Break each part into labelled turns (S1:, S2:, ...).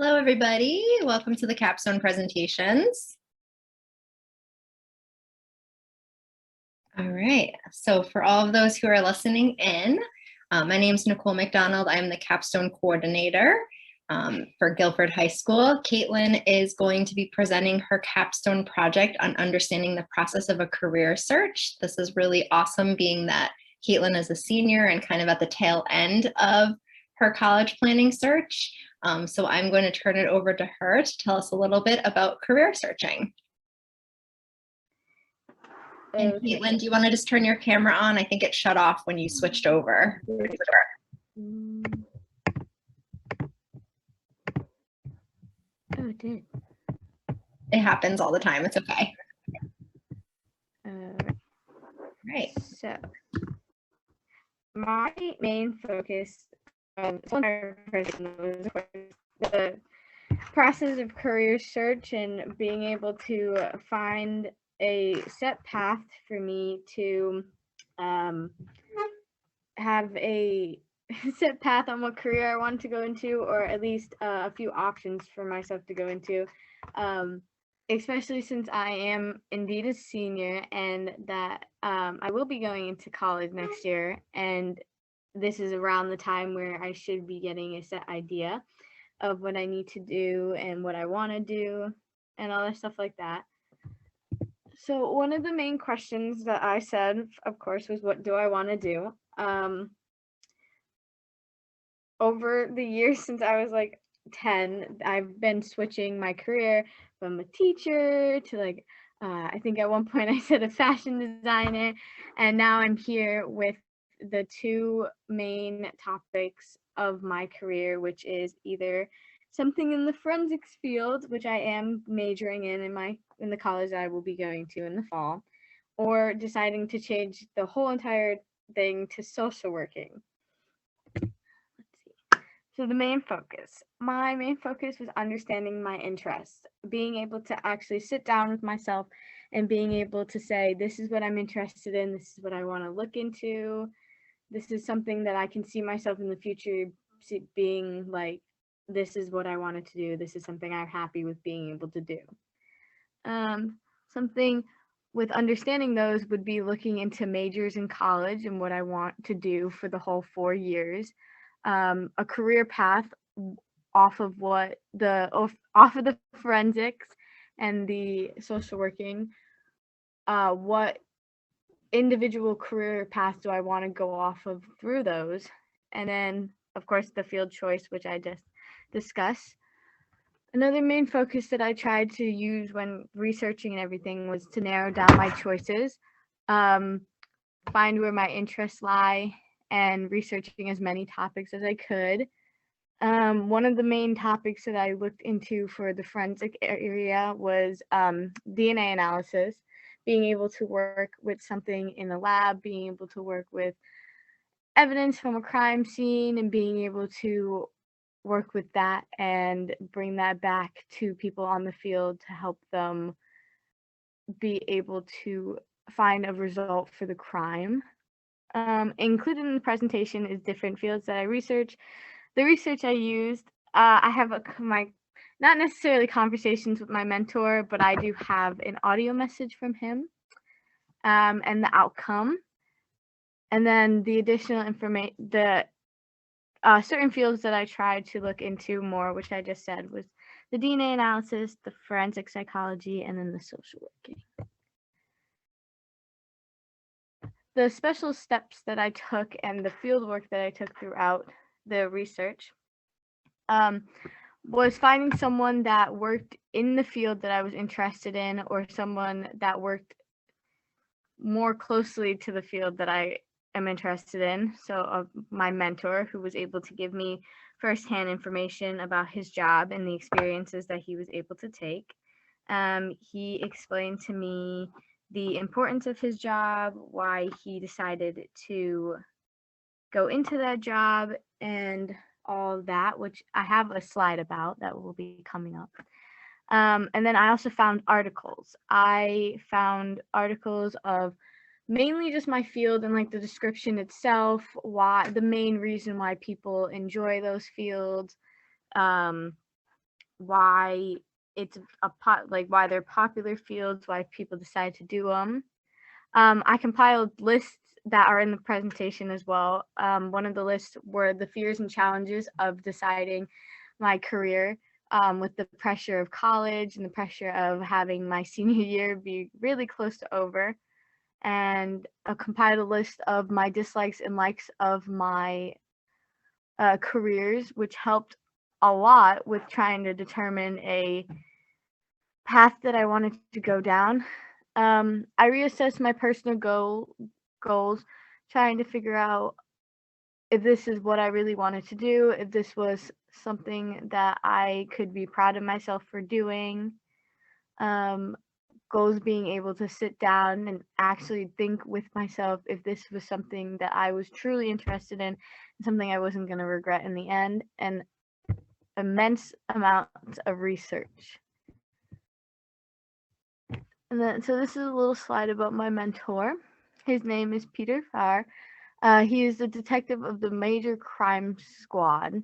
S1: Hello, everybody. Welcome to the Capstone presentations. All right. So for all of those who are listening in, my name is Nicole McDonald. I'm the Capstone coordinator for Guilford High School. Caitlin is going to be presenting her capstone project on understanding the process of a career search. This is really awesome, being that Caitlin is a senior and kind of at the tail end of her college planning search. So I'm going to turn it over to her to tell us a little bit about career searching. And Caitlin, do you want to just turn your camera on? I think it shut off when you switched over.
S2: Oh, it did.
S1: It happens all the time. It's okay. Right.
S2: So, my main focus was the process of career search and being able to find a set path for me to have a set path on what career I wanted to go into, or at least a few options for myself to go into, especially since I am indeed a senior and that I will be going into college next year, and this is around the time where I should be getting a set idea of what I need to do and what I want to do and all that stuff like that. So one of the main questions that I said, of course, was what do I want to do? Over the years since I was like 10, I've been switching my career from a teacher to like, I think at one point I said a fashion designer, and now I'm here with the two main topics of my career, which is either something in the forensics field, which I am majoring in the college I will be going to in the fall, or deciding to change the whole entire thing to social working. So my main focus was understanding my interests, being able to actually sit down with myself and being able to say, this is what I'm interested in, this is what I want to look into, this is something that I can see myself in the future being like, this is what I wanted to do, this is something I'm happy with being able to do. Something with understanding those would be looking into majors in college and what I want to do for the whole 4 years. A career path off of the forensics and the social working. What individual career path do I want to go off of through those? And then, of course, the field choice, which I just discussed. Another main focus that I tried to use when researching and everything was to narrow down my choices, find where my interests lie, and researching as many topics as I could. One of the main topics that I looked into for the forensic area was DNA analysis, being able to work with something in the lab, being able to work with evidence from a crime scene, and being able to work with that and bring that back to people on the field to help them be able to find a result for the crime. Included in the presentation is different fields that I research. The research I used, I have not necessarily conversations with my mentor, but I do have an audio message from him, and the outcome. And then the additional information, certain fields that I tried to look into more, which I just said, was the DNA analysis, the forensic psychology, and then the social working. The special steps that I took and the field work that I took throughout the research was finding someone that worked in the field that I was interested in, or someone that worked more closely to the field that I am interested in. So my mentor, who was able to give me firsthand information about his job and the experiences that he was able to take. He explained to me the importance of his job, why he decided to go into that job, and all that, which I have a slide about that will be coming up. And then I also found articles. I found articles of mainly just my field and like the description itself, why the main reason why people enjoy those fields, why it's why they're popular fields, why people decide to do them. I compiled lists that are in the presentation as well. One of the lists were the fears and challenges of deciding my career, with the pressure of college and the pressure of having my senior year be really close to over. And I compiled a list of my dislikes and likes of my careers, which helped a lot with trying to determine a path that I wanted to go down. I reassessed my personal goals, trying to figure out if this is what I really wanted to do, if this was something that I could be proud of myself for doing. Goals being able to sit down and actually think with myself if this was something that I was truly interested in, something I wasn't going to regret in the end, and immense amounts of research. And then, so this is a little slide about my mentor. His name is Peter Farr. He is the detective of the Major Crime Squad.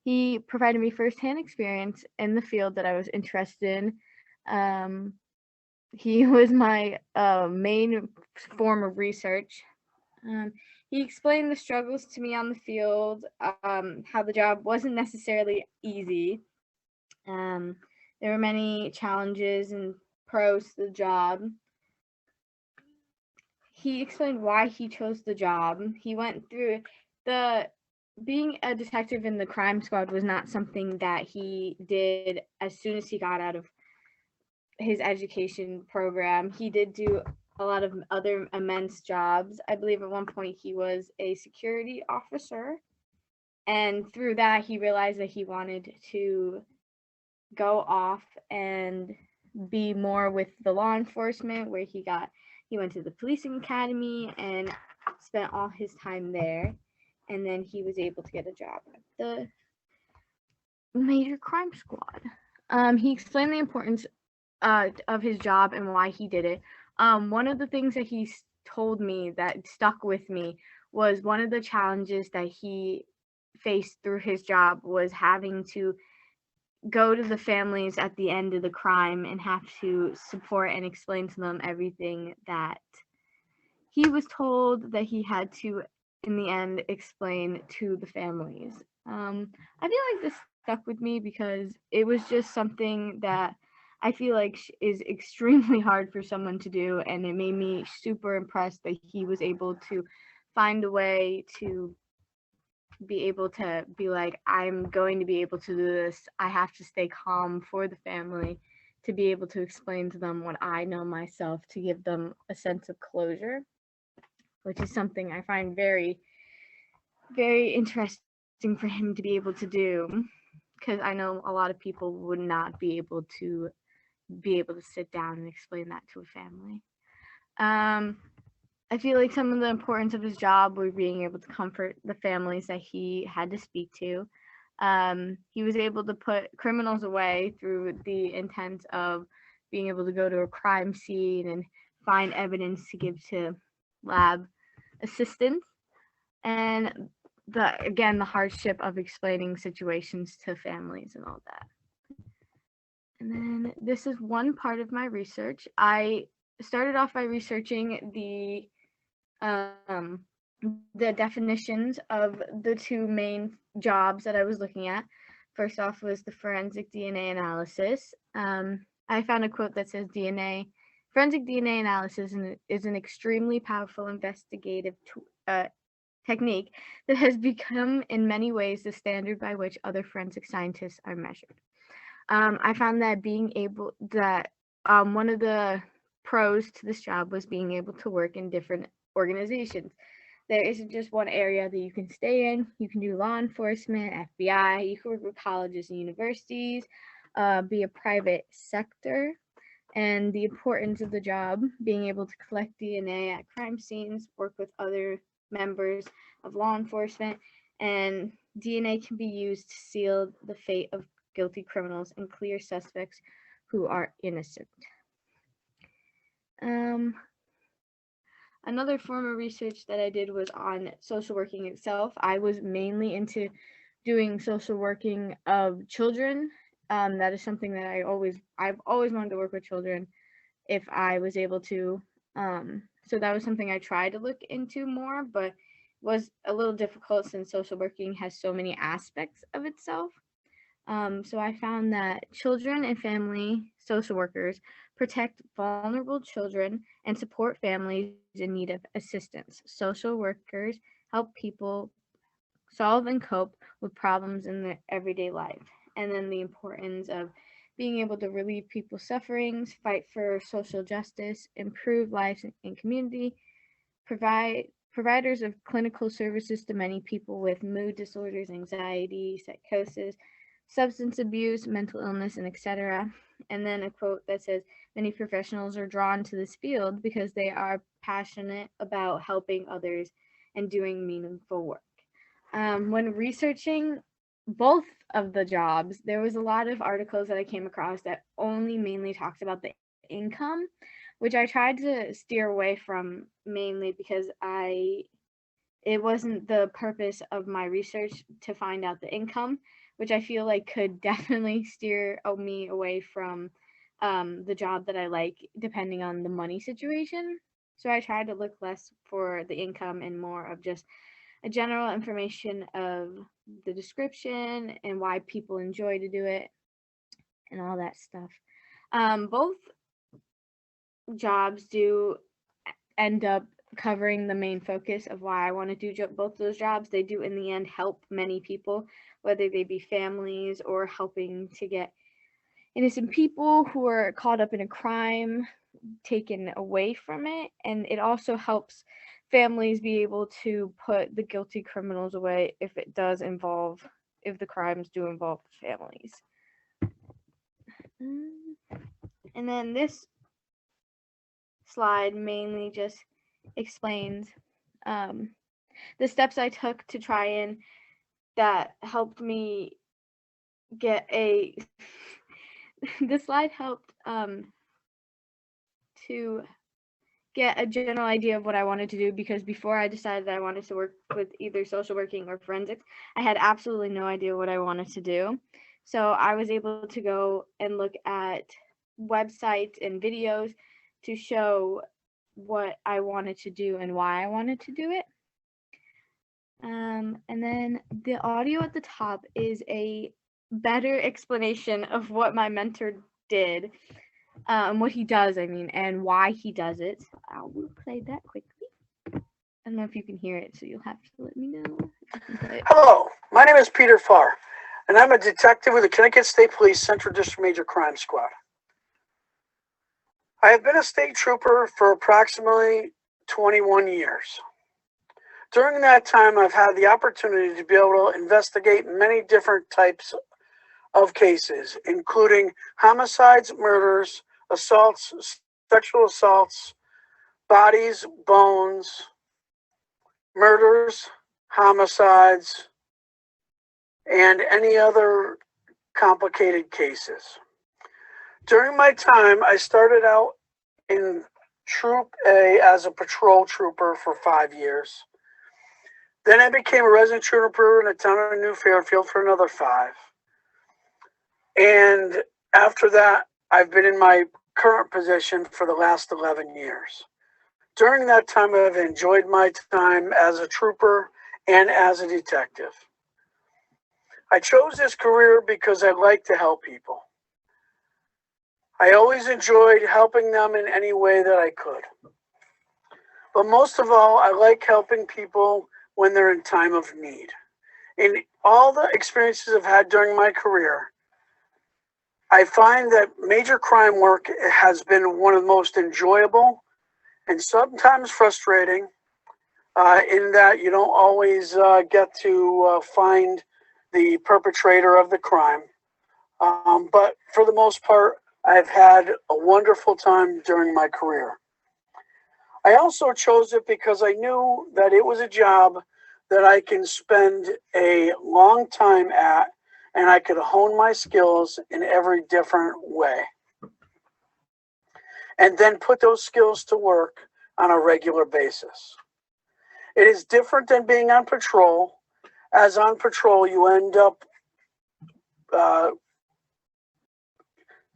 S2: He provided me firsthand experience in the field that I was interested in. He was my main form of research. He explained the struggles to me on the field, how the job wasn't necessarily easy. There were many challenges and pros to the job. He explained why he chose the job. He went through being a detective in the crime squad was not something that he did as soon as he got out of his education program. He did do a lot of other immense jobs. I believe at one point he was a security officer, and through that he realized that he wanted to go off and be more with the law enforcement, where he went to the policing academy and spent all his time there, and then he was able to get a job at the Major Crime Squad. He explained the importance of his job and why he did it. One of the things that he told me that stuck with me was one of the challenges that he faced through his job was having to go to the families at the end of the crime and have to support and explain to them everything that he was told that he had to, in the end, explain to the families. I feel like this stuck with me because it was just something that I feel like is extremely hard for someone to do, and it made me super impressed that he was able to find a way to be able to be like, I'm going to be able to do this. I have to stay calm for the family to be able to explain to them what I know myself, to give them a sense of closure, which is something I find very, very interesting for him to be able to do, because I know a lot of people would not be able to sit down and explain that to a family. I feel like some of the importance of his job were being able to comfort the families that he had to speak to. He was able to put criminals away through the intent of being able to go to a crime scene and find evidence to give to lab assistants, and the hardship of explaining situations to families and all that. And then this is one part of my research. I started off by researching the definitions of the two main jobs that I was looking at. First off was the forensic DNA analysis. I found a quote that says forensic DNA analysis is an extremely powerful investigative technique that has become in many ways the standard by which other forensic scientists are measured. I found that one of the pros to this job was being able to work in different organizations. There isn't just one area that you can stay in. You can do law enforcement, FBI, you can work with colleges and universities, be a private sector, and the importance of the job, being able to collect DNA at crime scenes, work with other members of law enforcement, and DNA can be used to seal the fate of guilty criminals and clear suspects who are innocent. Another form of research that I did was on social working itself. I was mainly into doing social working of children That is something that I've always wanted to work with children if I was able to. So that was something I tried to look into more, but was a little difficult since social working has so many aspects of itself. So I found that children and family social workers protect vulnerable children and support families in need of assistance. Social workers help people solve and cope with problems in their everyday life. And then the importance of being able to relieve people's sufferings, fight for social justice, improve lives in community, providers of clinical services to many people with mood disorders, anxiety, psychosis, substance abuse, mental illness, and etc. And then a quote that says, many professionals are drawn to this field because they are passionate about helping others and doing meaningful work. When researching both of the jobs, there was a lot of articles that I came across that only mainly talked about the income, which I tried to steer away from mainly because it wasn't the purpose of my research to find out the income, which I feel like could definitely steer me away from the job that I like, depending on the money situation. So I tried to look less for the income and more of just a general information of the description and why people enjoy to do it and all that stuff. Both jobs do end up covering the main focus of why I want to do both those jobs. They do in the end help many people, whether they be families or helping to get innocent people who are caught up in a crime taken away from it. And it also helps families be able to put the guilty criminals away if the crimes do involve families. And then this slide mainly just explains the steps I took to try and that helped me get a this slide helped to get a general idea of what I wanted to do, because before I decided that I wanted to work with either social working or forensics, I had absolutely no idea what I wanted to do. So I was able to go and look at websites and videos to show what I wanted to do and why I wanted to do it. And then the audio at the top is a better explanation of what my mentor did, what he does, and why he does it. I will play that quickly. I don't know if you can hear it, so you'll have to let me know.
S3: Hello, my name is Peter Farr, and I'm a detective with the Connecticut State Police Central District Major Crime Squad. I have been a state trooper for approximately 21 years. During that time, I've had the opportunity to be able to investigate many different types of cases, including homicides, murders, assaults, sexual assaults, bodies, bones, murders, homicides, and any other complicated cases. During my time, I started out in Troop A as a patrol trooper for 5 years. Then I became a resident trooper in the town of New Fairfield for another 5. And after that, I've been in my current position for the last 11 years. During that time, I've enjoyed my time as a trooper and as a detective. I chose this career because I like to help people. I always enjoyed helping them in any way that I could. But most of all, I like helping people when they're in time of need. In all the experiences I've had during my career, I find that major crime work has been one of the most enjoyable and sometimes frustrating, in that you don't always get to find the perpetrator of the crime. But for the most part, I've had a wonderful time during my career. I also chose it because I knew that it was a job that I can spend a long time at, and I could hone my skills in every different way, and then put those skills to work on a regular basis. It is different than being on patrol, as on patrol you end up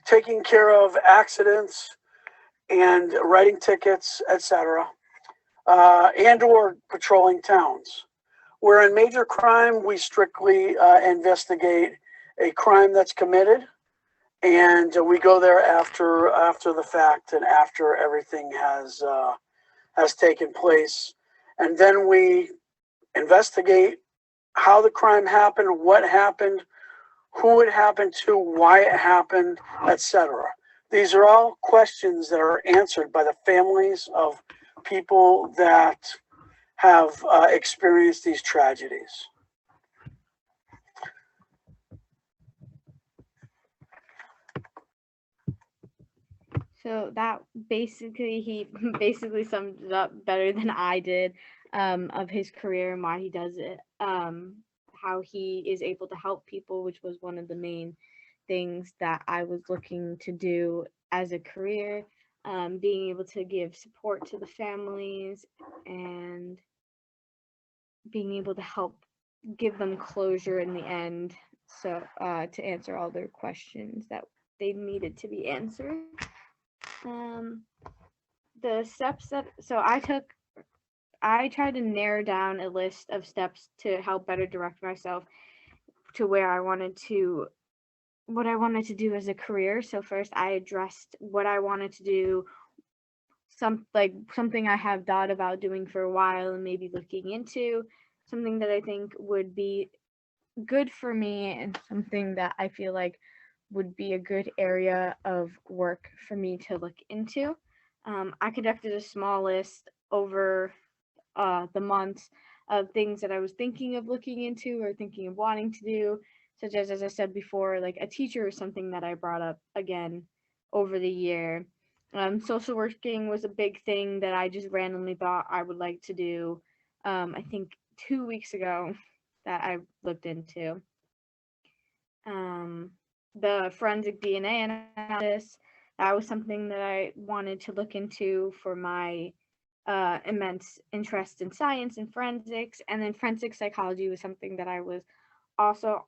S3: taking care of accidents and writing tickets, etc., and or patrolling towns. Where in major crime, we strictly investigate a crime that's committed, and we go there after the fact and after everything has taken place, and then we investigate how the crime happened, what happened, who it happened to, why it happened, etc. These are all questions that are answered by the families of people that have experienced these tragedies.
S2: So that he basically summed it up better than I did, of his career and why he does it, how he is able to help people, which was one of the main things that I was looking to do as a career, being able to give support to the families and being able to help give them closure in the end, so to answer all their questions that they needed to be answered. The steps that I tried to narrow down a list of steps to help better direct myself to what I wanted to do as a career. So first I addressed what I wanted to do, something I have thought about doing for a while and maybe looking into, something that I think would be good for me and something that I feel like would be a good area of work for me to look into. I conducted a small list over the months of things that I was thinking of looking into or thinking of wanting to do, such as I said before, like a teacher is something that I brought up again over the year. Social working was a big thing that I just randomly thought I would like to do. I think 2 weeks ago that I looked into. The forensic DNA analysis, that was something that I wanted to look into for my immense interest in science and forensics. And then forensic psychology was something that I was also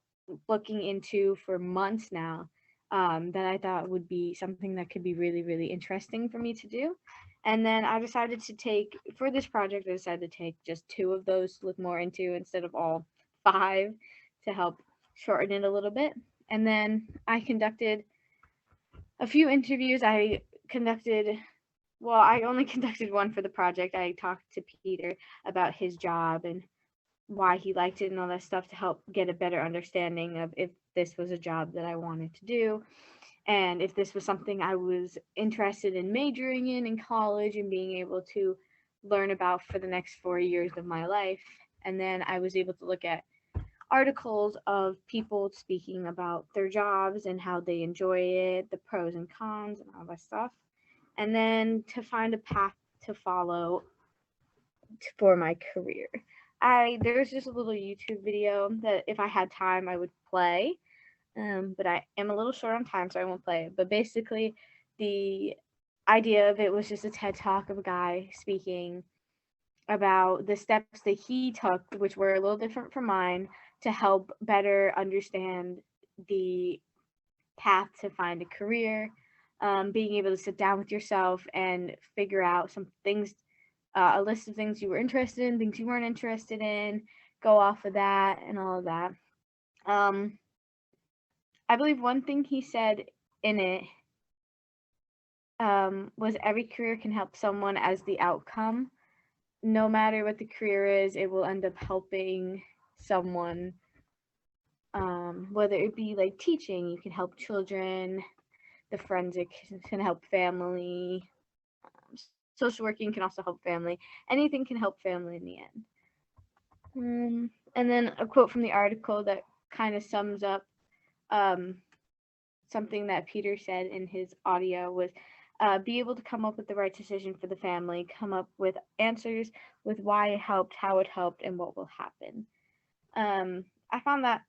S2: looking into for months now, that I thought would be something that could be really, really interesting for me to do. And then I decided to take, for this project, I decided to take just 2 of those to look more into instead of all 5 to help shorten it a little bit. And then I conducted a few interviews. I only conducted one for the project. I talked to Peter about his job and why he liked it and all that stuff to help get a better understanding of if this was a job that I wanted to do and if this was something I was interested in majoring in college and being able to learn about for the next 4 years of my life. And then I was able to look at articles of people speaking about their jobs and how they enjoy it, the pros and cons and all that stuff. And then to find a path to follow for my career. There's just a little YouTube video that if I had time I would play, but I am a little short on time, so I won't play it. But basically, the idea of it was just a TED Talk of a guy speaking about the steps that he took, which were a little different from mine, to help better understand the path to find a career, being able to sit down with yourself and figure out some things, a list of things you were interested in, things you weren't interested in, go off of that and all of that. I believe one thing he said in it was every career can help someone as the outcome. No matter what the career is, it will end up helping someone, whether it be like teaching, you can help children, the forensic can help family, social working can also help family, anything can help family in the end. And then a quote from the article that kind of sums up something that Peter said in his audio was, be able to come up with the right decision for the family, come up with answers with why it helped, how it helped, and what will happen. I found that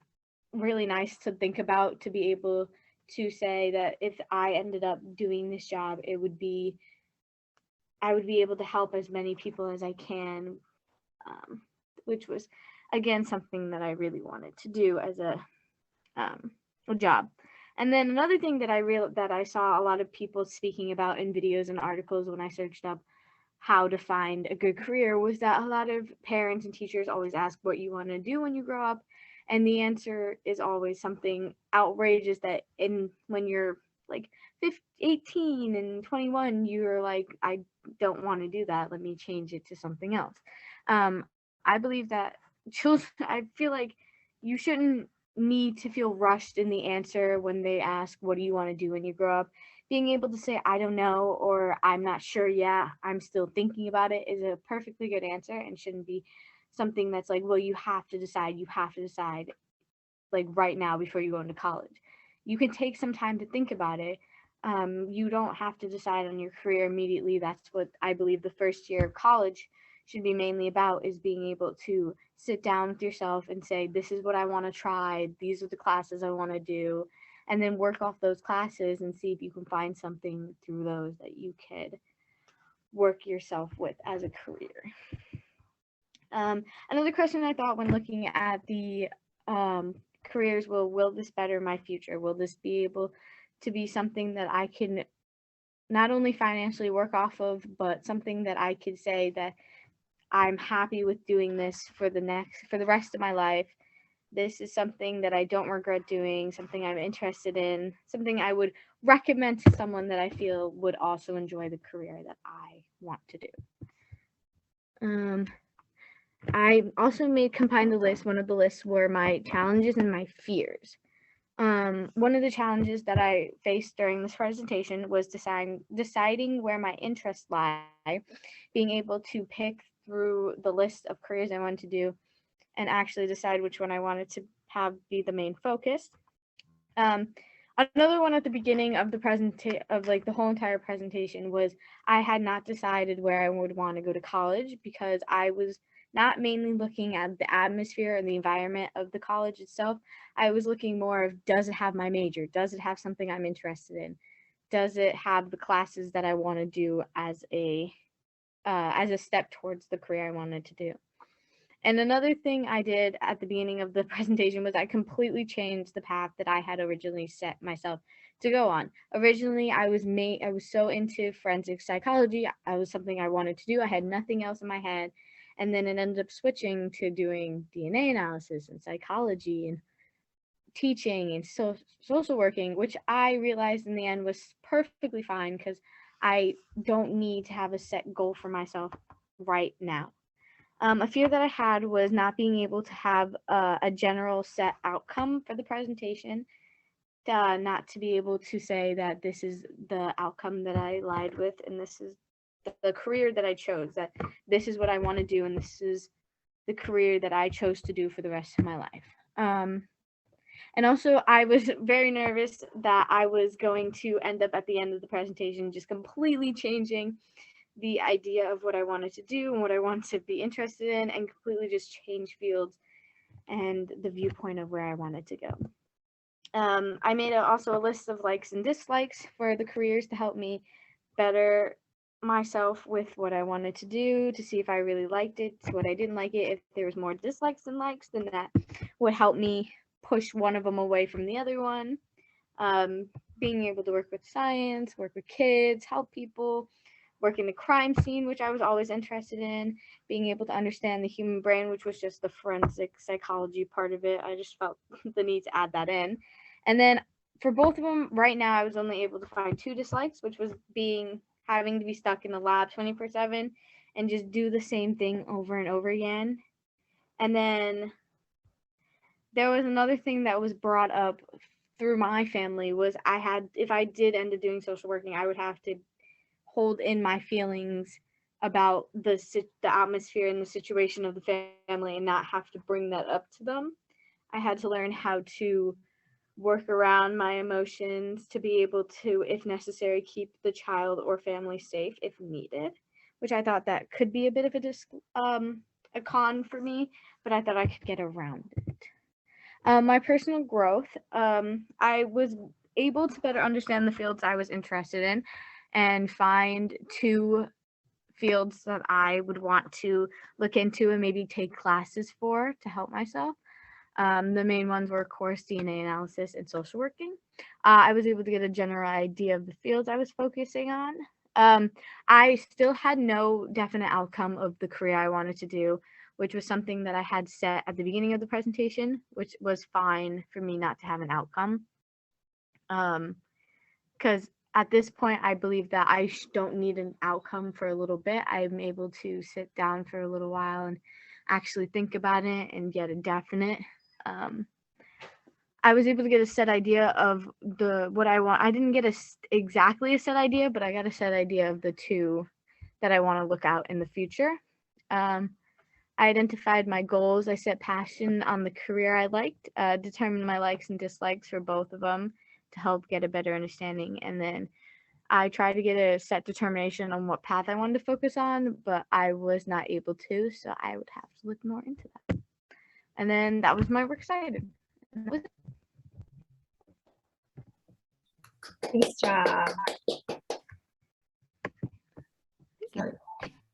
S2: really nice to think about, to be able to say that if I ended up doing this job, I would be able to help as many people as I can, which was, again, something that I really wanted to do as a job. And then another thing that I saw a lot of people speaking about in videos and articles when I searched up how to find a good career was that a lot of parents and teachers always ask what you want to do when you grow up, and the answer is always something outrageous that when you're like 18 and 21 you're like, I don't want to do that, let me change it to something else. I believe that children, I feel like you shouldn't need to feel rushed in the answer when they ask what do you want to do when you grow up. Being able to say I don't know or I'm not sure yet, I'm still thinking about it is a perfectly good answer and shouldn't be something that's like, well, you have to decide like right now before you go into college. You can take some time to think about it. You don't have to decide on your career immediately. That's what I believe the first year of college should be mainly about, is being able to sit down with yourself and say, this is what I want to try, these are the classes I want to do, and then work off those classes and see if you can find something through those that you could work yourself with as a career. Another question I thought when looking at the careers, will this better my future? Will this be able to be something that I can not only financially work off of, but something that I could say that I'm happy with doing this for the rest of my life. This is something that I don't regret doing, something I'm interested in, something I would recommend to someone that I feel would also enjoy the career that I want to do. I also combined the list. One of the lists were my challenges and my fears. One of the challenges that I faced during this presentation was deciding where my interests lie, being able to pick through the list of careers I wanted to do and actually decide which one I wanted to have be the main focus. Another one at the beginning of the whole entire presentation was I had not decided where I would want to go to college because I was not mainly looking at the atmosphere and the environment of the college itself. I was looking more of, does it have my major? Does it have something I'm interested in? Does it have the classes that I want to do as a step towards the career I wanted to do? And another thing I did at the beginning of the presentation was I completely changed the path that I had originally set myself to go on. Originally, I was so into forensic psychology. I was something I wanted to do. I had nothing else in my head. And then it ended up switching to doing DNA analysis and psychology and teaching and social working, which I realized in the end was perfectly fine because I don't need to have a set goal for myself right now. A fear that I had was not being able to have a general set outcome for the presentation, not to be able to say that this is the outcome that I lied with and this is the career that I chose, that this is what I want to do and this is the career that I chose to do for the rest of my life. And also, I was very nervous that I was going to end up at the end of the presentation just completely changing the idea of what I wanted to do and what I wanted to be interested in, and completely just change fields and the viewpoint of where I wanted to go. I made also a list of likes and dislikes for the careers to help me better myself with what I wanted to do, to see if I really liked it, what I didn't like it. If there was more dislikes than likes, then that would help me push one of them away from the other one. Being able to work with science, work with kids, help people, work in the crime scene, which I was always interested in, being able to understand the human brain, which was just the forensic psychology part of it. I just felt the need to add that in. And then for both of them, right now, I was only able to find 2 dislikes, which was having to be stuck in the lab 24/7 and just do the same thing over and over again. And then there was another thing that was brought up through my family was if I did end up doing social working, I would have to hold in my feelings about the atmosphere and the situation of the family and not have to bring that up to them. I had to learn how to work around my emotions to be able to, if necessary, keep the child or family safe if needed, which I thought that could be a bit of a con for me, but I thought I could get around it. My personal growth, I was able to better understand the fields I was interested in and find 2 fields that I would want to look into and maybe take classes for to help myself. The main ones were course DNA analysis and social working. I was able to get a general idea of the fields I was focusing on. I still had no definite outcome of the career I wanted to do, which was something that I had set at the beginning of the presentation, which was fine for me not to have an outcome. Because at this point, I believe that I don't need an outcome for a little bit. I'm able to sit down for a little while and actually think about it and get a definite. I was able to get a set idea of what I want. I didn't get exactly a set idea, but I got a set idea of the two that I want to look out in the future. I identified my goals. I set passion on the career I liked, determined my likes and dislikes for both of them to help get a better understanding. And then I tried to get a set determination on what path I wanted to focus on, but I was not able to, so I would have to look more into that. And then that was my works cited.
S1: Nice job.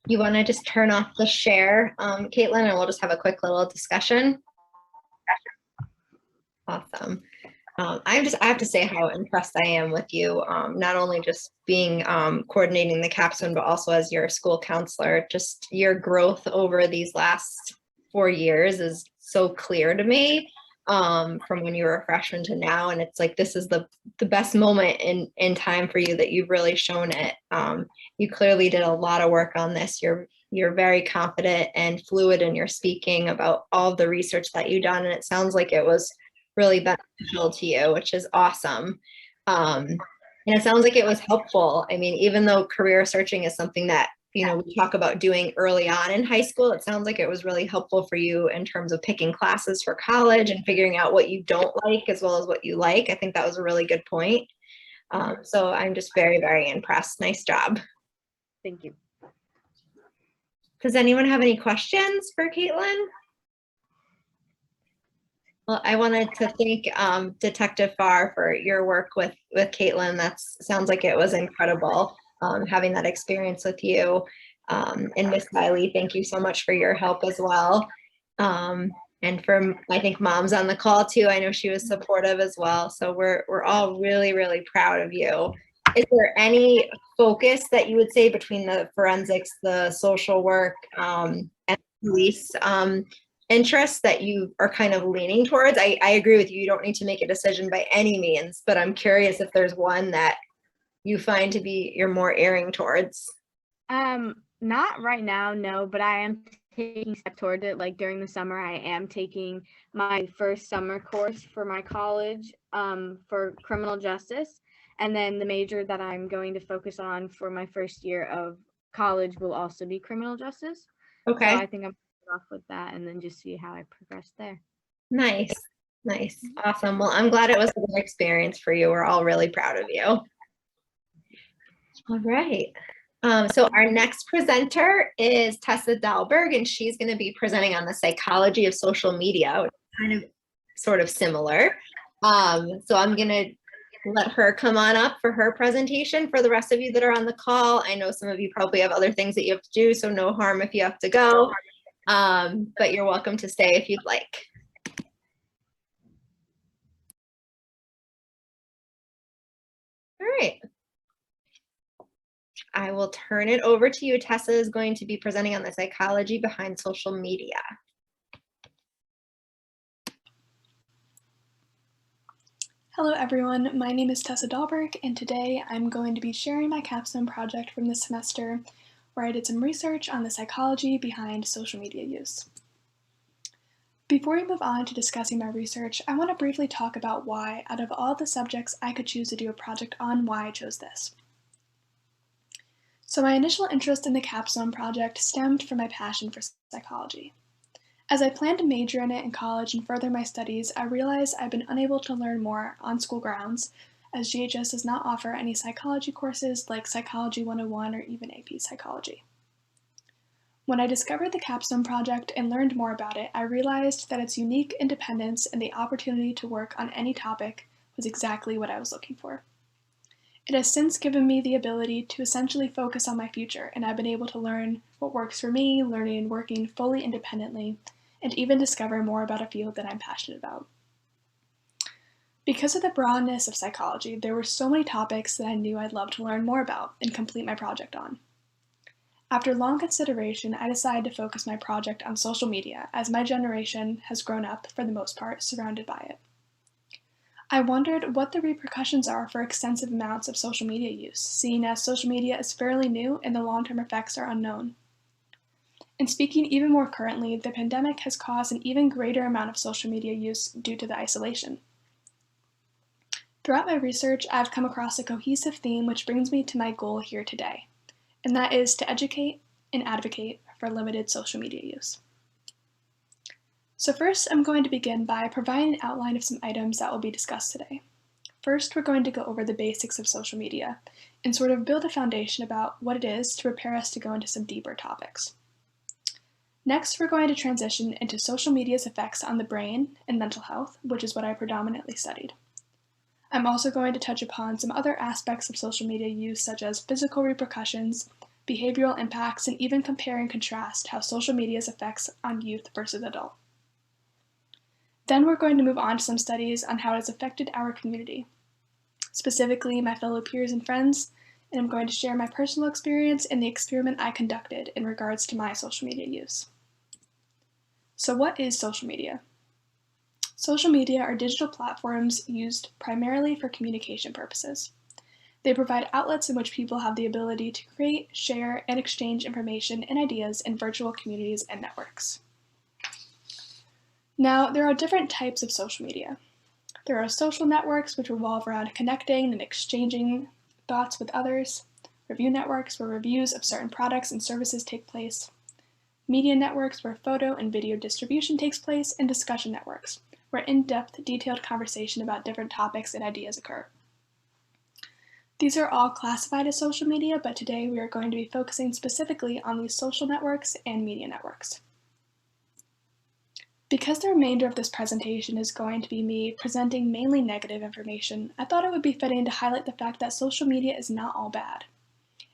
S1: You want to just turn off the share, Caitlin, and we'll just have a quick little discussion. Awesome. I have to say how impressed I am with you, not only just being coordinating the capstone, but also as your school counselor. Just your growth over these last 4 years is so clear to me, from when you were a freshman to now. And it's like, this is the best moment in time for you that you've really shown it. You clearly did a lot of work on this. You're very confident and fluid in your speaking about all of the research that you've done. And it sounds like it was really beneficial to you, which is awesome. And it sounds like it was helpful. I mean, even though career searching is something that, we talk about doing early on in high school, it sounds like it was really helpful for you in terms of picking classes for college and figuring out what you don't like as well as what you like. I think that was a really good point. So I'm just very, very impressed. Nice job.
S2: Thank you.
S1: Does anyone have any questions for Caitlin? Well, I wanted to thank Detective Farr for your work with Caitlin. That sounds like it was incredible, having that experience with you. And Miss Miley, thank you so much for your help as well. And I think Mom's on the call too. I know she was supportive as well. So we're all really, really proud of you. Is there any focus that you would say between the forensics, the social work, and police interests that you are kind of leaning towards? I agree with you. You don't need to make a decision by any means, but I'm curious if there's one that you find to be you're more erring towards.
S2: Not right now, no, but I am taking steps toward it. Like during the summer, I am taking my first summer course for my college for criminal justice. And then the major that I'm going to focus on for my first year of college will also be criminal justice.
S1: Okay.
S2: So I think I'm off with that and then just see how I progress there.
S1: Nice. Awesome. Well, I'm glad it was a good experience for you. We're all really proud of you. All right. So our next presenter is Tessa Dahlberg, and she's going to be presenting on the psychology of social media, which is kind of sort of similar. So I'm going to let her come on up for her presentation. For the rest of you that are on the call, I know some of you probably have other things that you have to do, so no harm if you have to go. But you're welcome to stay if you'd like. All right. I will turn it over to you. Tessa is going to be presenting on the psychology behind social media.
S4: Hello everyone, my name is Tessa Dahlberg, and today I'm going to be sharing my capstone project from this semester, where I did some research on the psychology behind social media use. Before we move on to discussing my research, I want to briefly talk about why, out of all the subjects I could choose to do a project on, why I chose this. So my initial interest in the capstone project stemmed from my passion for psychology. As I planned to major in it in college and further my studies, I realized I've been unable to learn more on school grounds, as GHS does not offer any psychology courses like Psychology 101 or even AP Psychology. When I discovered the Capstone project and learned more about it, I realized that its unique independence and the opportunity to work on any topic was exactly what I was looking for. It has since given me the ability to essentially focus on my future, and I've been able to learn what works for me, learning and working fully independently, and even discover more about a field that I'm passionate about. Because of the broadness of psychology, there were so many topics that I knew I'd love to learn more about and complete my project on. After long consideration, I decided to focus my project on social media, as my generation has grown up, for the most part, surrounded by it. I wondered what the repercussions are for extensive amounts of social media use, seeing as social media is fairly new and the long-term effects are unknown. And speaking even more currently, the pandemic has caused an even greater amount of social media use due to the isolation. Throughout my research, I've come across a cohesive theme which brings me to my goal here today, and that is to educate and advocate for limited social media use. So first, I'm going to begin by providing an outline of some items that will be discussed today. First, we're going to go over the basics of social media and sort of build a foundation about what it is to prepare us to go into some deeper topics. Next, we're going to transition into social media's effects on the brain and mental health, which is what I predominantly studied. I'm also going to touch upon some other aspects of social media use, such as physical repercussions, behavioral impacts, and even compare and contrast how social media's effects on youth versus adult. Then we're going to move on to some studies on how it has affected our community, specifically my fellow peers and friends, and I'm going to share my personal experience and the experiment I conducted in regards to my social media use. So what is social media? Social media are digital platforms used primarily for communication purposes. They provide outlets in which people have the ability to create, share, and exchange information and ideas in virtual communities and networks. Now, there are different types of social media. There are social networks, which revolve around connecting and exchanging thoughts with others, review networks, where reviews of certain products and services take place, media networks, where photo and video distribution takes place, and discussion networks, where in-depth, detailed conversation about different topics and ideas occur. These are all classified as social media, but today we are going to be focusing specifically on these social networks and media networks. Because the remainder of this presentation is going to be me presenting mainly negative information, I thought it would be fitting to highlight the fact that social media is not all bad.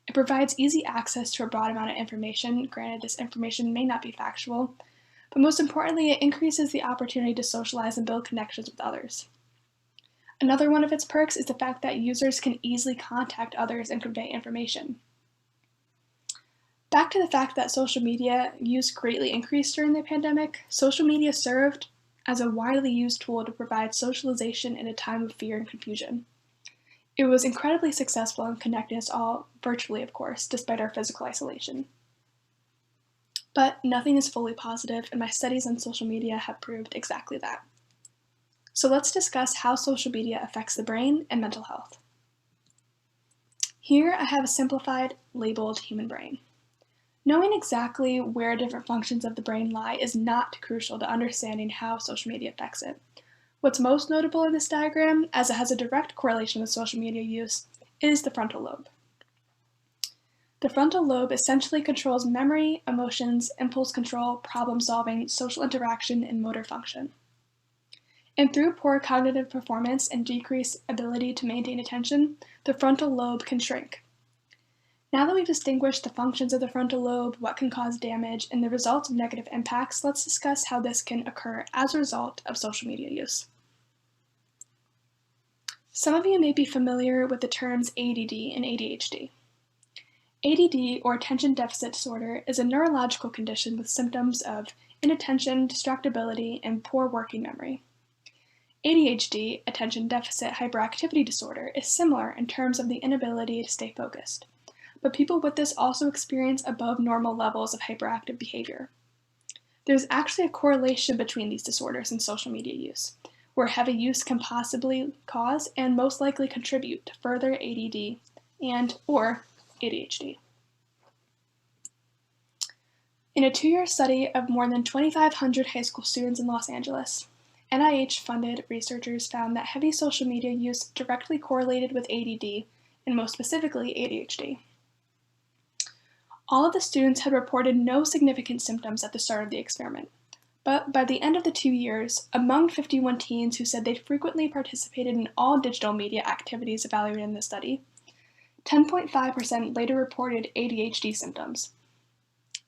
S4: It provides easy access to a broad amount of information. Granted, this information may not be factual, but most importantly, it increases the opportunity to socialize and build connections with others. Another one of its perks is the fact that users can easily contact others and convey information. Back to the fact that social media use greatly increased during the pandemic, social media served as a widely used tool to provide socialization in a time of fear and confusion. It was incredibly successful in connecting us all virtually, of course, despite our physical isolation. But nothing is fully positive, and my studies on social media have proved exactly that. So let's discuss how social media affects the brain and mental health. Here I have a simplified, labeled human brain. Knowing exactly where different functions of the brain lie is not crucial to understanding how social media affects it. What's most notable in this diagram, as it has a direct correlation with social media use, is the frontal lobe. The frontal lobe essentially controls memory, emotions, impulse control, problem solving, social interaction, and motor function. And through poor cognitive performance and decreased ability to maintain attention, the frontal lobe can shrink. Now that we've distinguished the functions of the frontal lobe, what can cause damage, and the results of negative impacts, let's discuss how this can occur as a result of social media use. Some of you may be familiar with the terms ADD and ADHD. ADD, or attention deficit disorder, is a neurological condition with symptoms of inattention, distractibility, and poor working memory. ADHD, attention deficit hyperactivity disorder, is similar in terms of the inability to stay focused, but people with this also experience above normal levels of hyperactive behavior. There's actually a correlation between these disorders and social media use, where heavy use can possibly cause and most likely contribute to further ADD and/or ADHD. In a 2-year study of more than 2,500 high school students in Los Angeles, NIH-funded researchers found that heavy social media use directly correlated with ADD, and most specifically ADHD. All of the students had reported no significant symptoms at the start of the experiment, but by the end of the 2 years, among 51 teens who said they frequently participated in all digital media activities evaluated in the study, 10.5% later reported ADHD symptoms.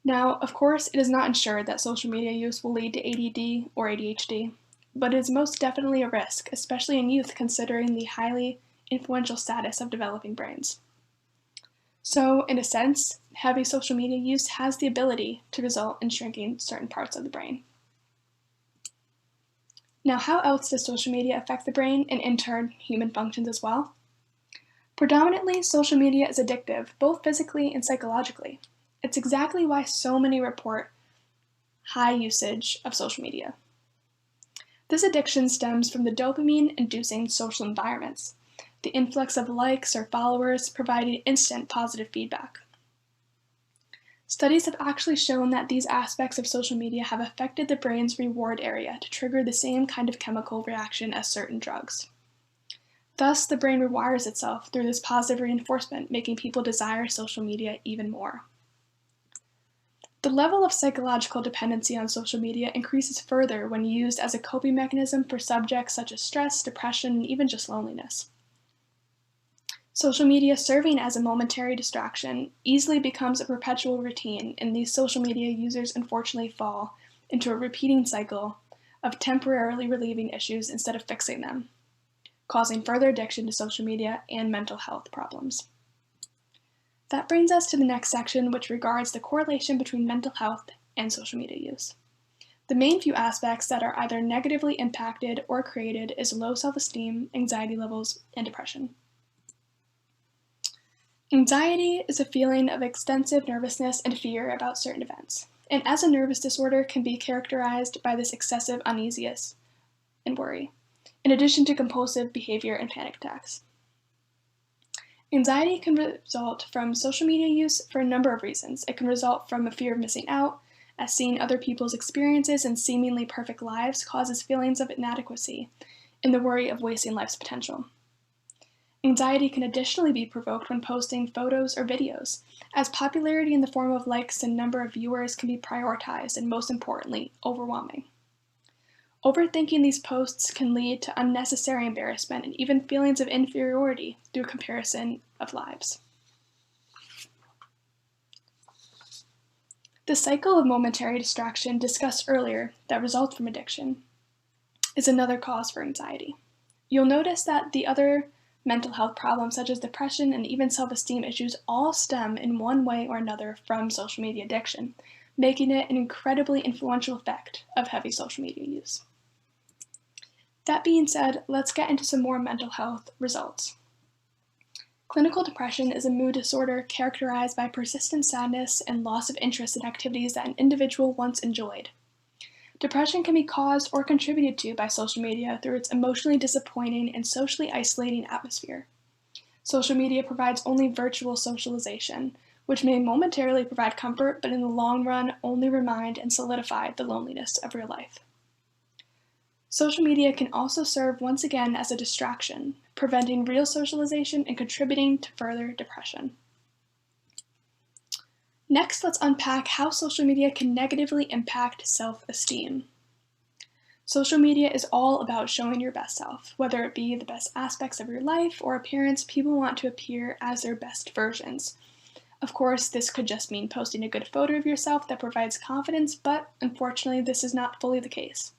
S4: Now, of course, it is not ensured that social media use will lead to ADD or ADHD, but it is most definitely a risk, especially in youth considering the highly influential status of developing brains. So, in a sense, heavy social media use has the ability to result in shrinking certain parts of the brain. Now, how else does social media affect the brain and in turn human functions as well? Predominantly, social media is addictive, both physically and psychologically. It's exactly why so many report high usage of social media. This addiction stems from the dopamine-inducing social environments, the influx of likes or followers providing instant positive feedback. Studies have actually shown that these aspects of social media have affected the brain's reward area to trigger the same kind of chemical reaction as certain drugs. Thus, the brain rewires itself through this positive reinforcement, making people desire social media even more. The level of psychological dependency on social media increases further when used as a coping mechanism for subjects such as stress, depression, and even just loneliness. Social media serving as a momentary distraction easily becomes a perpetual routine, and these social media users unfortunately fall into a repeating cycle of temporarily relieving issues instead of fixing them, causing further addiction to social media and mental health problems. That brings us to the next section, which regards the correlation between mental health and social media use. The main few aspects that are either negatively impacted or created is low self-esteem, anxiety levels, and depression. Anxiety is a feeling of extensive nervousness and fear about certain events, and as a nervous disorder can be characterized by this excessive uneasiness and worry, in addition to compulsive behavior and panic attacks. Anxiety can result from social media use for a number of reasons. It can result from a fear of missing out, as seeing other people's experiences and seemingly perfect lives causes feelings of inadequacy, and the worry of wasting life's potential. Anxiety can additionally be provoked when posting photos or videos, as popularity in the form of likes and number of viewers can be prioritized and, most importantly, overwhelming. Overthinking these posts can lead to unnecessary embarrassment and even feelings of inferiority through comparison of lives. The cycle of momentary distraction discussed earlier that results from addiction is another cause for anxiety. You'll notice that the other mental health problems such as depression and even self-esteem issues all stem in one way or another from social media addiction, making it an incredibly influential effect of heavy social media use. That being said, let's get into some more mental health results. Clinical depression is a mood disorder characterized by persistent sadness and loss of interest in activities that an individual once enjoyed. Depression can be caused or contributed to by social media through its emotionally disappointing and socially isolating atmosphere. Social media provides only virtual socialization, which may momentarily provide comfort, but in the long run only remind and solidify the loneliness of real life. Social media can also serve once again as a distraction, preventing real socialization and contributing to further depression. Next, let's unpack how social media can negatively impact self-esteem. Social media is all about showing your best self, whether it be the best aspects of your life or appearance. People want to appear as their best versions. Of course, this could just mean posting a good photo of yourself that provides confidence, but unfortunately, this is not fully the case.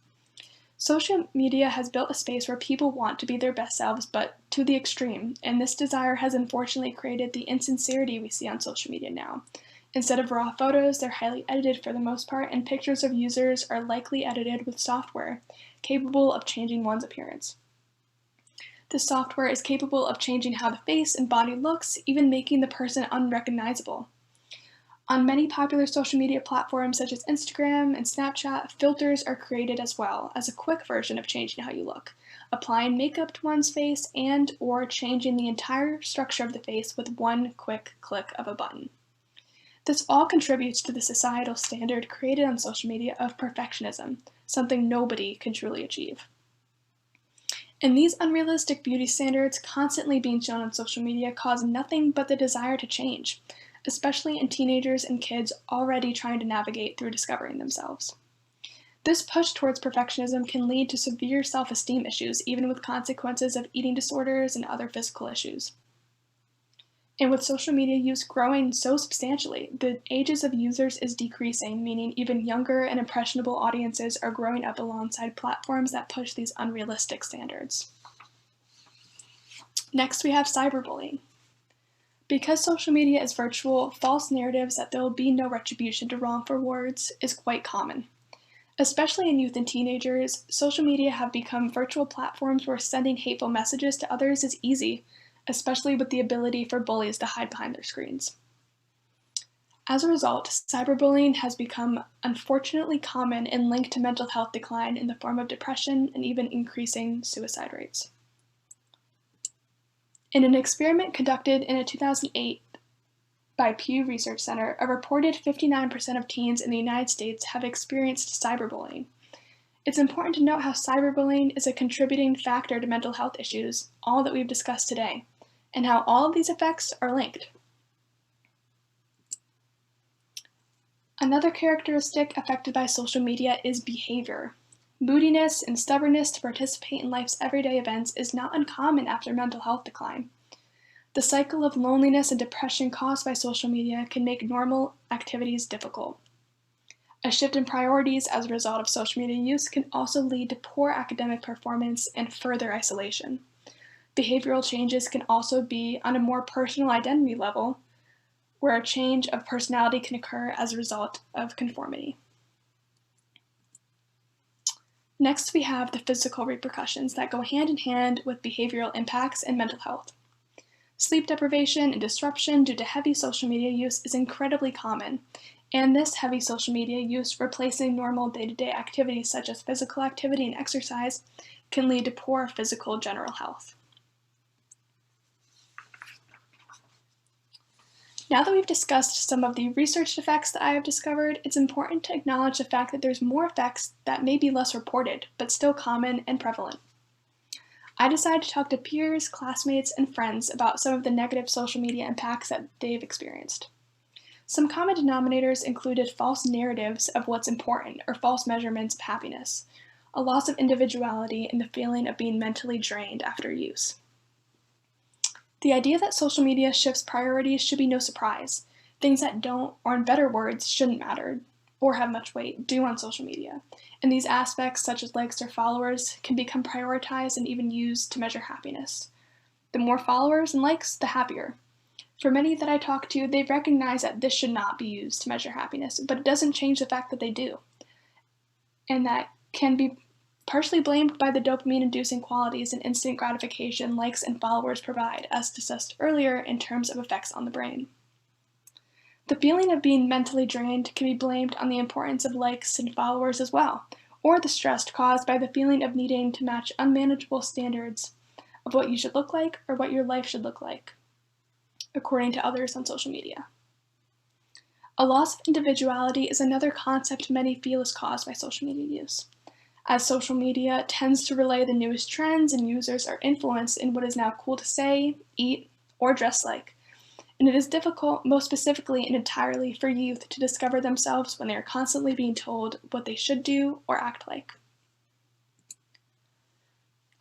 S4: Social media has built a space where people want to be their best selves, but to the extreme, and this desire has unfortunately created the insincerity we see on social media now. Instead of raw photos, they're highly edited for the most part, and pictures of users are likely edited with software capable of changing one's appearance. This software is capable of changing how the face and body looks, even making the person unrecognizable. On many popular social media platforms such as Instagram and Snapchat, filters are created as well as a quick version of changing how you look, applying makeup to one's face and/or changing the entire structure of the face with one quick click of a button. This all contributes to the societal standard created on social media of perfectionism, something nobody can truly achieve. And these unrealistic beauty standards constantly being shown on social media cause nothing but the desire to change, especially in teenagers and kids already trying to navigate through discovering themselves. This push towards perfectionism can lead to severe self-esteem issues, even with consequences of eating disorders and other physical issues. And with social media use growing so substantially, the ages of users is decreasing, meaning even younger and impressionable audiences are growing up alongside platforms that push these unrealistic standards. Next, we have cyberbullying. Because social media is virtual, false narratives that there will be no retribution to wrongful words is quite common. Especially in youth and teenagers, social media have become virtual platforms where sending hateful messages to others is easy, especially with the ability for bullies to hide behind their screens. As a result, cyberbullying has become unfortunately common and linked to mental health decline in the form of depression and even increasing suicide rates. In an experiment conducted in 2008 by Pew Research Center, a reported 59% of teens in the United States have experienced cyberbullying. It's important to note how cyberbullying is a contributing factor to mental health issues, all that we've discussed today, and how all of these effects are linked. Another characteristic affected by social media is behavior. Moodiness and stubbornness to participate in life's everyday events is not uncommon after mental health decline. The cycle of loneliness and depression caused by social media can make normal activities difficult. A shift in priorities as a result of social media use can also lead to poor academic performance and further isolation. Behavioral changes can also be on a more personal identity level, where a change of personality can occur as a result of conformity. Next, we have the physical repercussions that go hand in hand with behavioral impacts and mental health. Sleep deprivation and disruption due to heavy social media use is incredibly common, and this heavy social media use replacing normal day-to-day activities such as physical activity and exercise can lead to poor physical general health. Now that we've discussed some of the researched effects that I have discovered, it's important to acknowledge the fact that there's more effects that may be less reported, but still common and prevalent. I decided to talk to peers, classmates, and friends about some of the negative social media impacts that they've experienced. Some common denominators included false narratives of what's important or false measurements of happiness, a loss of individuality, and the feeling of being mentally drained after use. The idea that social media shifts priorities should be no surprise. Things that don't, or in better words, shouldn't matter or have much weight, do on social media. And these aspects, such as likes or followers, can become prioritized and even used to measure happiness. The more followers and likes, the happier. For many that I talk to, they recognize that this should not be used to measure happiness, but it doesn't change the fact that they do. And that can be partially blamed by the dopamine-inducing qualities and instant gratification likes and followers provide, as discussed earlier in terms of effects on the brain. The feeling of being mentally drained can be blamed on the importance of likes and followers as well, or the stress caused by the feeling of needing to match unmanageable standards of what you should look like or what your life should look like, according to others on social media. A loss of individuality is another concept many feel is caused by social media use. As social media tends to relay the newest trends and users are influenced in what is now cool to say, eat, or dress like. And it is difficult, most specifically and entirely, for youth to discover themselves when they are constantly being told what they should do or act like.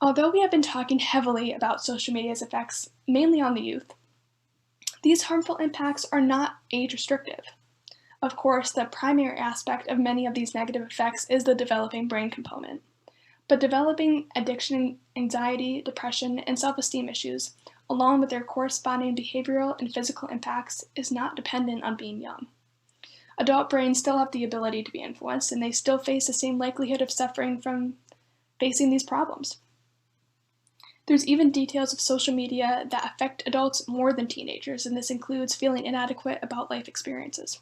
S4: Although we have been talking heavily about social media's effects, mainly on the youth, these harmful impacts are not age restrictive. Of course, the primary aspect of many of these negative effects is the developing brain component. But developing addiction, anxiety, depression, and self-esteem issues, along with their corresponding behavioral and physical impacts, is not dependent on being young. Adult brains still have the ability to be influenced, and they still face the same likelihood of suffering from facing these problems. There's even details of social media that affect adults more than teenagers, and this includes feeling inadequate about life experiences.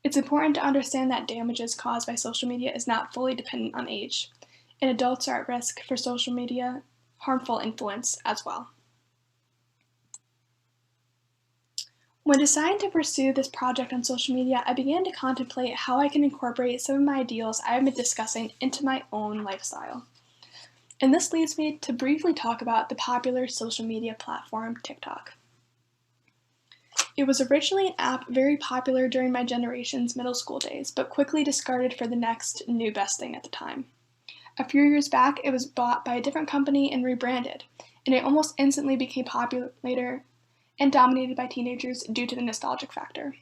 S4: It's important to understand that damages caused by social media is not fully dependent on age, and adults are at risk for social media harmful influence as well. When deciding to pursue this project on social media, I began to contemplate how I can incorporate some of my ideals I have been discussing into my own lifestyle. And this leads me to briefly talk about the popular social media platform TikTok. It was originally an app very popular during my generation's middle school days, but quickly discarded for the next new best thing at the time. A few years back, it was bought by a different company and rebranded, and it almost instantly became popular and dominated by teenagers due to the nostalgic factor.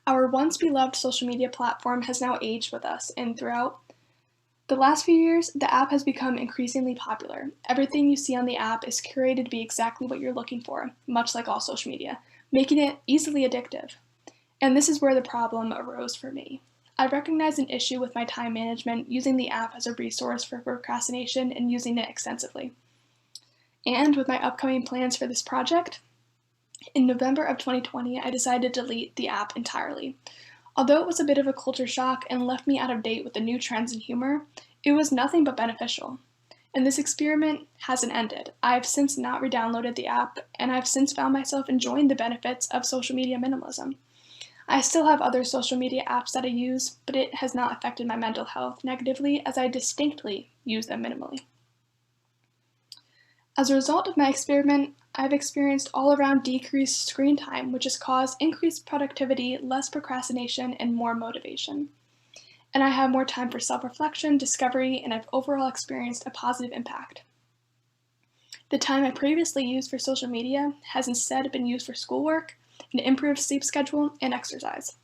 S4: Our once beloved social media platform has now aged with us, and throughout the last few years, the app has become increasingly popular. Everything you see on the app is curated to be exactly what you're looking for, much like all social media, making it easily addictive. And this is where the problem arose for me. I recognized an issue with my time management using the app as a resource for procrastination and using it extensively. And with my upcoming plans for this project, in November of 2020, I decided to delete the app entirely. Although it was a bit of a culture shock and left me out of date with the new trends and humor, it was nothing but beneficial. And this experiment hasn't ended. I've since not re-downloaded the app, and I've since found myself enjoying the benefits of social media minimalism. I still have other social media apps that I use, but it has not affected my mental health negatively as I distinctly use them minimally. As a result of my experiment, I've experienced all-around decreased screen time, which has caused increased productivity, less procrastination, and more motivation. And I have more time for self-reflection, discovery, and I've overall experienced a positive impact. The time I previously used for social media has instead been used for schoolwork, an improved sleep schedule, and exercise.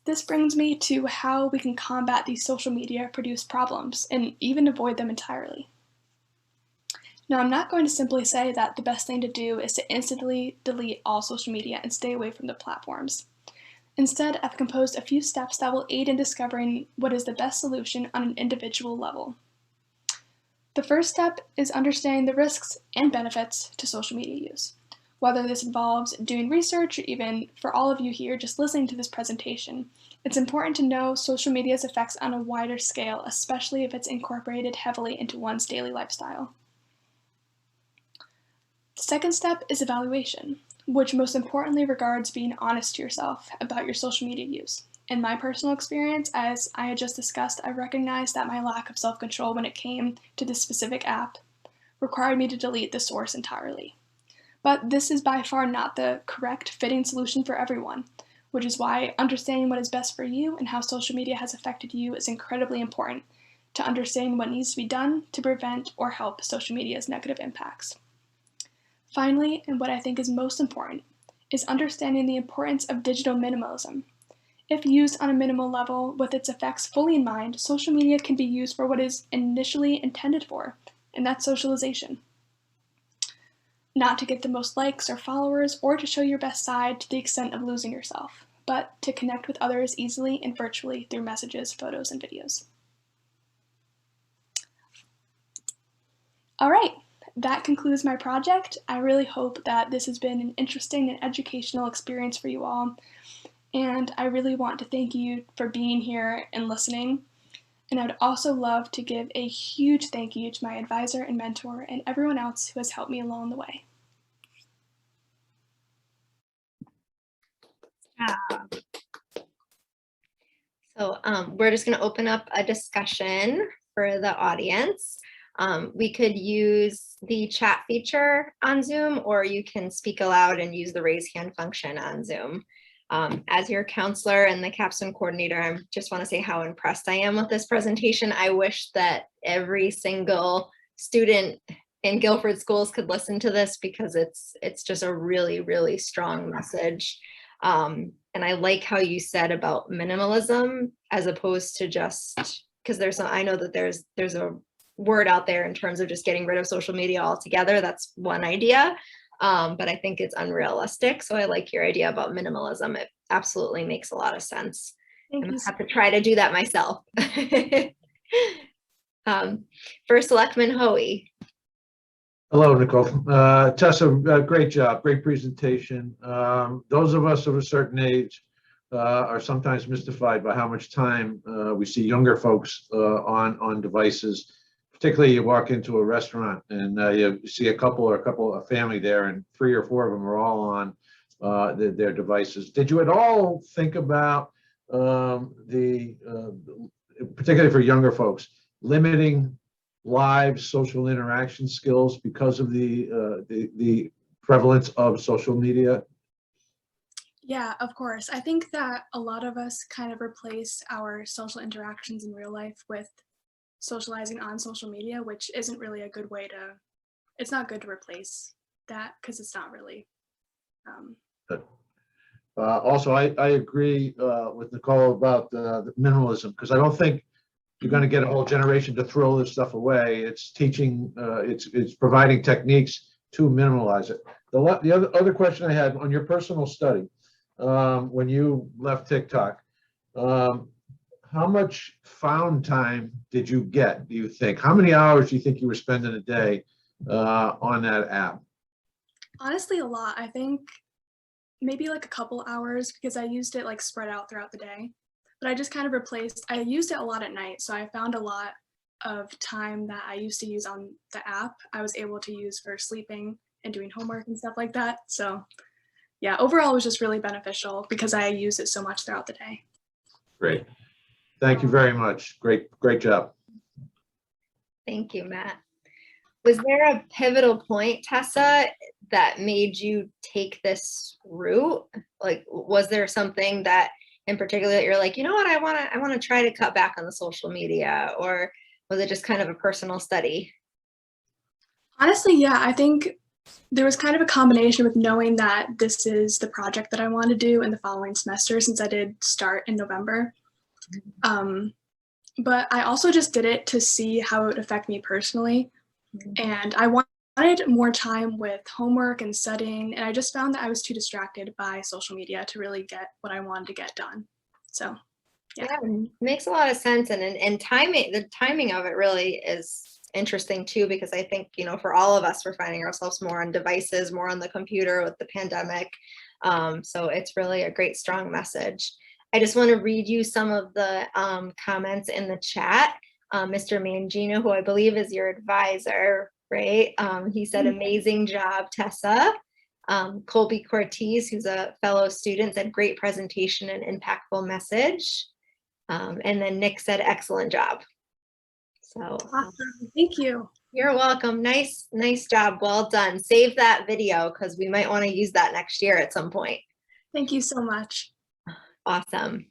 S4: This brings me to how we can combat these social media produced problems and even avoid them entirely. Now, I'm not going to simply say that the best thing to do is to instantly delete all social media and stay away from the platforms. Instead, I've composed a few steps that will aid in discovering what is the best solution on an individual level. The first step is understanding the risks and benefits to social media use. Whether this involves doing research or even for all of you here just listening to this presentation, it's important to know social media's effects on a wider scale, especially if it's incorporated heavily into one's daily lifestyle. The second step is evaluation, which most importantly regards being honest to yourself about your social media use. In my personal experience, as I had just discussed, I recognized that my lack of self-control when it came to this specific app required me to delete the source entirely. But this is by far not the correct fitting solution for everyone, which is why understanding what is best for you and how social media has affected you is incredibly important to understanding what needs to be done to prevent or help social media's negative impacts. Finally, and what I think is most important, is understanding the importance of digital minimalism. If used on a minimal level with its effects fully in mind, social media can be used for what is initially intended for, and that's socialization. Not to get the most likes or followers or to show your best side to the extent of losing yourself, but to connect with others easily and virtually through messages, photos, and videos. All right, that concludes my project. I really hope that this has been an interesting and educational experience for you all, and I really want to thank you for being here and listening. And I would also love to give a huge thank you to my advisor and mentor and everyone else who has helped me along the way.
S1: So we're just going to open up a discussion for the audience. We could use the chat feature on Zoom, or you can speak aloud and use the raise hand function on Zoom. As your counselor and the Capstone coordinator, I just want to say how impressed I am with this presentation. I wish that every single student in Guilford schools could listen to this, because it's just a really, really strong message. And I like how you said about minimalism as opposed to just, because I know that there's a word out there in terms of just getting rid of social media altogether. That's one idea. But I think it's unrealistic. So I like your idea about minimalism. It absolutely makes a lot of sense.
S4: Thank
S1: And
S4: you.
S1: I have to try to do that myself. First Selectman Hoey.
S5: Hello, Nicole. Tessa, great job, great presentation. Those of us of a certain age are sometimes mystified by how much time we see younger folks on devices. Particularly, you walk into a restaurant and you see a family there, and 3 or 4 of them are all on their devices. Did you at all think about particularly for younger folks, limiting live social interaction skills because of the prevalence of social media?
S4: Yeah, of course. I think that a lot of us kind of replace our social interactions in real life with socializing on social media, which isn't really a good way to it's not good to replace that because it's not really.
S5: Also, I agree with Nicole about the minimalism, because I don't think you're going to get a whole generation to throw this stuff away. It's teaching, it's providing techniques to minimalize it. The other question I had on your personal study, when you left TikTok, how much found time did you get, do you think? How many hours do you think you were spending a day on that app?
S4: Honestly, a lot. I think maybe like a couple hours because I used it like spread out throughout the day. But I just kind of replaced, I used it a lot at night. So I found a lot of time that I used to use on the app, I was able to use for sleeping and doing homework and stuff like that. So yeah, overall it was just really beneficial because I use it so much throughout the day.
S5: Great. Thank you very much. Great job.
S1: Thank you, Matt. Was there a pivotal point, Tessa, that made you take this route? Like, was there something that in particular that you're like, you know what, I want to try to cut back on the social media, or was it just kind of a personal study?
S4: Honestly, yeah, I think there was kind of a combination with knowing that this is the project that I want to do in the following semester, since I did start in November. But I also just did it to see how it would affect me personally. And I wanted more time with homework and studying, and I just found that I was too distracted by social media to really get what I wanted to get done. So yeah,
S1: it makes a lot of sense. And the timing of it really is interesting too, because I think, you know, for all of us, we're finding ourselves more on devices, more on the computer with the pandemic. So it's really a great, strong message. I just want to read you some of the comments in the chat. Mr. Mangino, who I believe is your advisor, right? He said, amazing job, Tessa. Colby Cortez, who's a fellow student, said, great presentation and impactful message. And then Nick said, excellent job. So
S4: awesome. Thank you.
S1: You're welcome. Nice job. Well done. Save that video because we might want to use that next year at some point.
S4: Thank you so much.
S1: Awesome.